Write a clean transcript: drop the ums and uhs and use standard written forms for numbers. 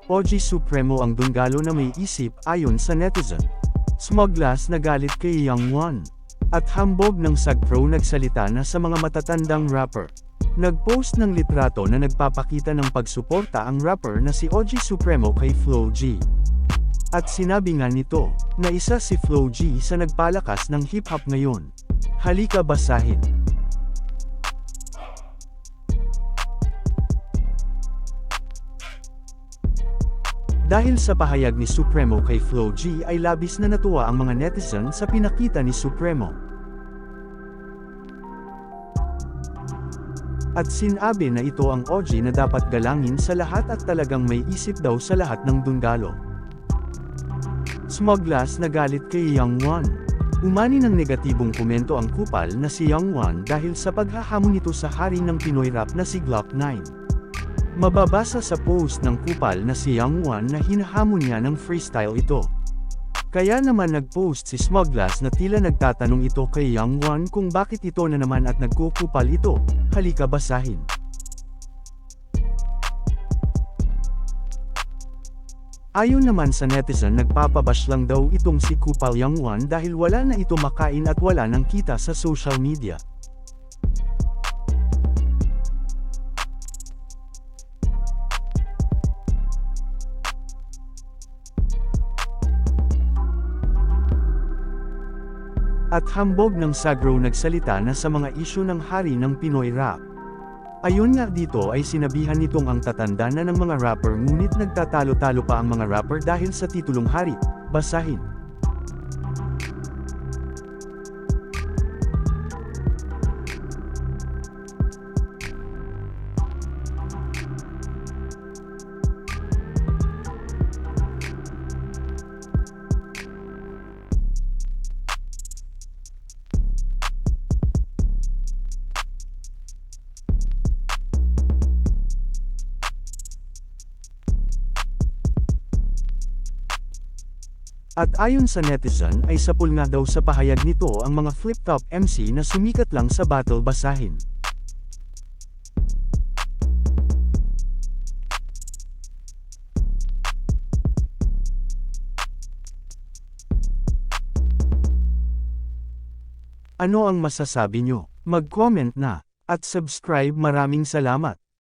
OG Supremo ang Dunggalo na may isip ayon sa netizen. Smuglas na galit kay Young Won. At hambog ng Sagpro nagsalita na sa mga matatandang rapper. Nag-post ng litrato na nagpapakita ng pagsuporta ang rapper na si OG Supremo kay Flo G. At sinabi nga nito, na isa si Flo G sa nagpalakas ng hip-hop ngayon. Halika basahin. Dahil sa pahayag ni Supremo kay Flo G ay labis na natuwa ang mga netizen sa pinakita ni Supremo. At sinabi na ito ang OG na dapat galangin sa lahat at talagang may isip daw sa lahat ng Dunggalo. Smuglas na galit kay Young Won. Umani ng negatibong komento ang kupal na si Young Won dahil sa paghahamon nito sa hari ng Pinoy rap na si Glock 9. Mababasa sa post ng kupal na si Young Won na hinahamon niya ng freestyle ito. Kaya naman nag-post si Smuglas na tila nagtatanong ito kay Young Won kung bakit ito na naman at nagkukupal ito. Halika basahin. Ayon naman sa netizen nagpapabash lang daw itong si Kupal Young Won dahil wala na ito makain at wala nang kita sa social media. At hambog ng Sagpro nagsalita na sa mga isyu ng hari ng Pinoy rap. Ayon nga dito ay sinabihan nitong ang tatanda na ng mga rapper ngunit nagtatalo-talo pa ang mga rapper dahil sa titulong hari. Basahin. At ayon sa netizen ay sapul nga daw sa pahayag nito ang mga flip-top MC na sumikat lang sa battle. Basahin. Ano ang masasabi nyo? Mag-comment na, at subscribe. Maraming salamat.